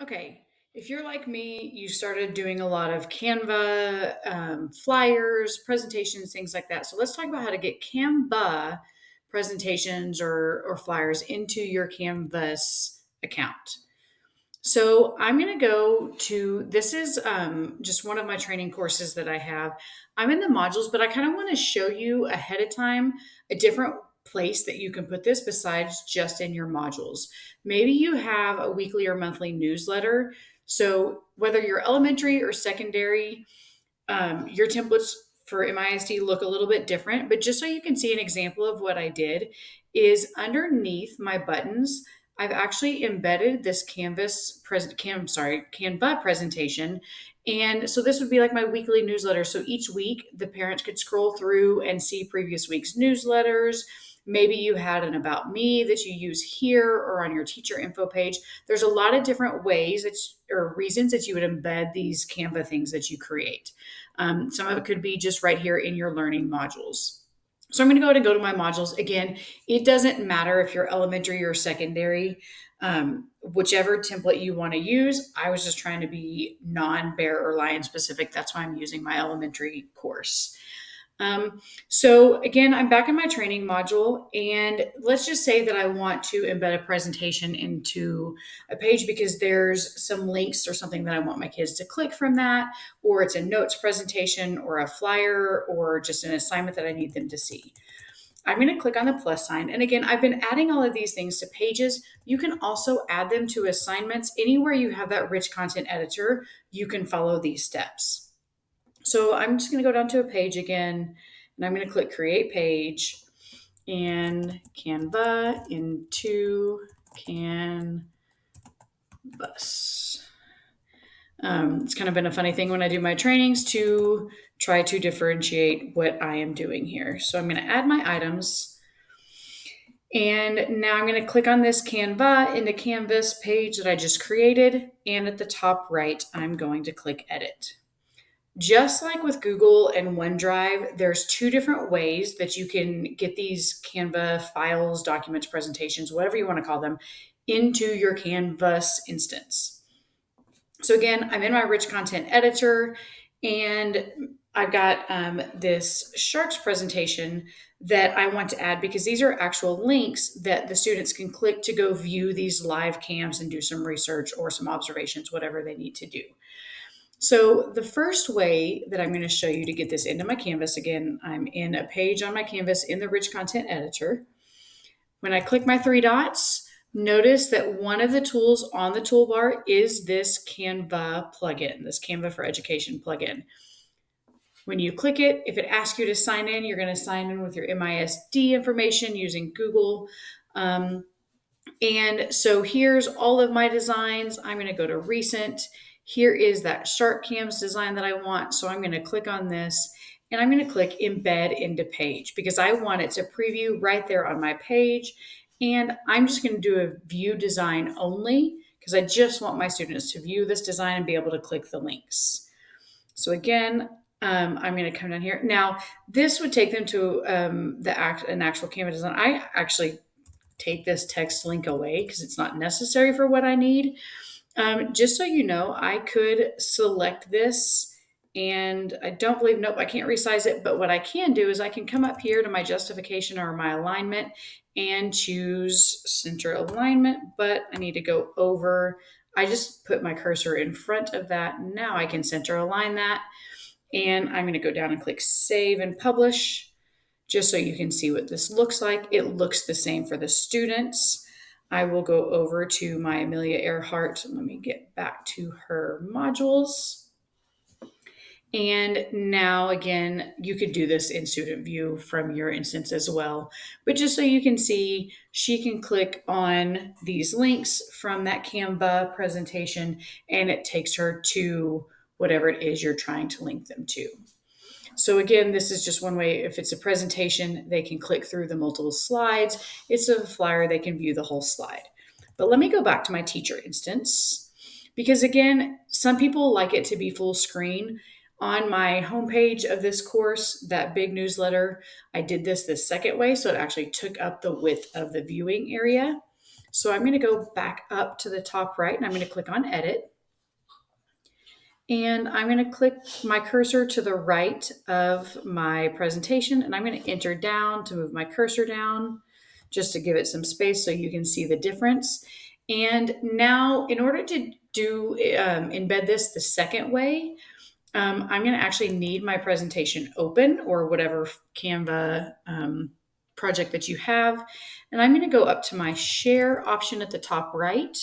Okay, if you're like me, you started doing a lot of Canva, flyers, presentations, things like that. So let's talk about how to get Canva presentations or flyers into your Canvas account. So I'm going to go to this is just one of my training courses that I have. I'm in the modules, but I kind of want to show you ahead of time a different place that you can put this besides just in your modules. Maybe you have a weekly or monthly newsletter. So whether you're elementary or secondary, your templates for MISD look a little bit different, but just so you can see an example of what I did is underneath my buttons, I've actually embedded this Canva presentation. And so this would be like my weekly newsletter. So each week the parents could scroll through and see previous week's newsletters. Maybe you had an about me that you use here or on your teacher info page. There's a lot of different ways or reasons that you would embed these Canva things that you create. Some of it could be just right here in your learning modules. So I'm going to go to my modules. Again, it doesn't matter if you're elementary or secondary, whichever template you want to use. I was just trying to be non-bear or lion specific. That's why I'm using my elementary course. So again, I'm back in my training module, and let's just say that I want to embed a presentation into a page because there's some links or something that I want my kids to click from that, or it's a notes presentation or a flyer or just an assignment that I need them to see. I'm going to click on the plus sign. And again, I've been adding all of these things to pages. You can also add them to assignments. Anywhere you have that rich content editor, you can follow these steps. So I'm just going to go down to a page again, and I'm going to click create page and Canva into Canvas. It's kind of been a funny thing when I do my trainings to try to differentiate what I am doing here. So I'm going to add my items. And now I'm going to click on this Canva into Canvas page that I just created. And at the top right, I'm going to click edit. Just like with Google and OneDrive, there's two different ways that you can get these Canva files, documents, presentations, whatever you want to call them, into your Canvas instance. So again, I'm in my rich content editor, and I've got this Sharks presentation that I want to add because these are actual links that the students can click to go view these live cams and do some research or some observations, whatever they need to do. So the first way that I'm going to show you to get this into my Canvas, again, I'm in a page on my Canvas in the rich content editor. When I click my three dots, notice that one of the tools on the toolbar is this Canva plugin, this Canva for Education plugin. When you click it, if it asks you to sign in, you're going to sign in with your MISD information using Google. And so here's all of my designs. I'm going to go to recent. Here is that shark cams design that I want. So I'm going to click on this and I'm going to click embed into page because I want it to preview right there on my page. And I'm just going to do a view design only because I just want my students to view this design and be able to click the links. So again, I'm going to come down here. Now, this would take them to an actual Canva design. I actually take this text link away because it's not necessary for what I need. Just so you know, I could select this and I don't believe, nope, I can't resize it. But what I can do is I can come up here to my justification or my alignment and choose center alignment, but I need to go over. I just put my cursor in front of that. Now I can center align that. And I'm going to go down and click save and publish just so you can see what this looks like. It looks the same for the students. I will go over to my Amelia Earhart. Let me get back to her modules. And now again, you could do this in student view from your instance as well. But just so you can see, she can click on these links from that Canva presentation and it takes her to whatever it is you're trying to link them to. So again, this is just one way. If it's a presentation, they can click through the multiple slides. It's a flyer, they can view the whole slide. But let me go back to my teacher instance because again, some people like it to be full screen. On my homepage of this course, that big newsletter, I did this the second way. So it actually took up the width of the viewing area. So I'm going to go back up to the top right and I'm going to click on edit. And I'm going to click my cursor to the right of my presentation and I'm going to enter down to move my cursor down just to give it some space so you can see the difference. And now in order to embed this the second way, I'm going to actually need my presentation open or whatever Canva project that you have. And I'm going to go up to my share option at the top right.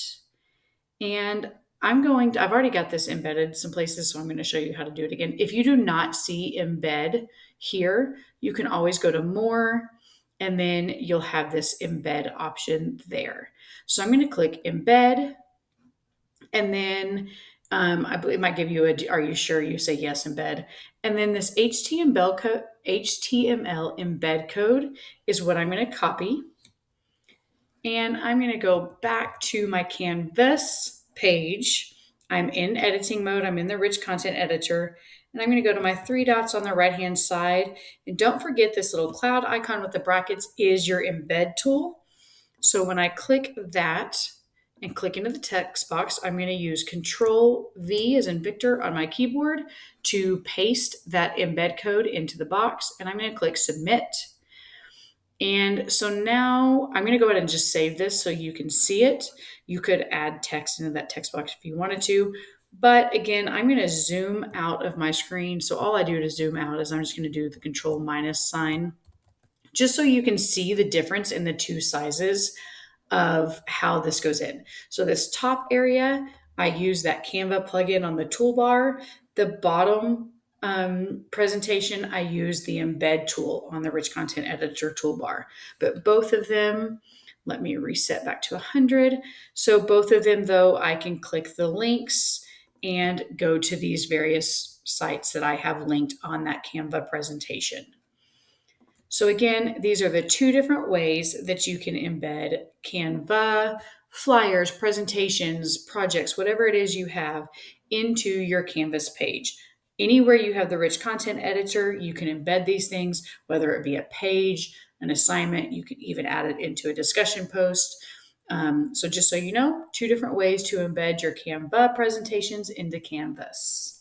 And I've already got this embedded some places, so I'm going to show you how to do it again. If you do not see embed here, you can always go to more and then you'll have this embed option there. So I'm going to click embed and then I believe it might give you are you sure? You say yes, embed. And then this HTML embed code is what I'm going to copy. And I'm going to go back to my Canvas page. I'm in editing mode. I'm in the rich content editor. And I'm going to go to my three dots on the right-hand side. And don't forget this little cloud icon with the brackets is your embed tool. So when I click that and click into the text box, I'm going to use Control V as in Victor on my keyboard to paste that embed code into the box. And I'm going to click Submit. And so now I'm going to go ahead and just save this so you can see it. You could add text into that text box if you wanted to. But again, I'm going to zoom out of my screen. So all I do to zoom out is I'm just going to do the control minus sign just so you can see the difference in the two sizes of how this goes in. So this top area, I use that Canva plugin on the toolbar. The bottom presentation, I use the embed tool on the rich content editor toolbar. But both of them, let me reset back to 100. So both of them, though, I can click the links and go to these various sites that I have linked on that Canva presentation. So again, these are the two different ways that you can embed Canva, flyers, presentations, projects, whatever it is you have into your Canvas page. Anywhere you have the rich content editor, you can embed these things, whether it be a page, an assignment, you can even add it into a discussion post. So just so you know, two different ways to embed your Canva presentations into Canvas.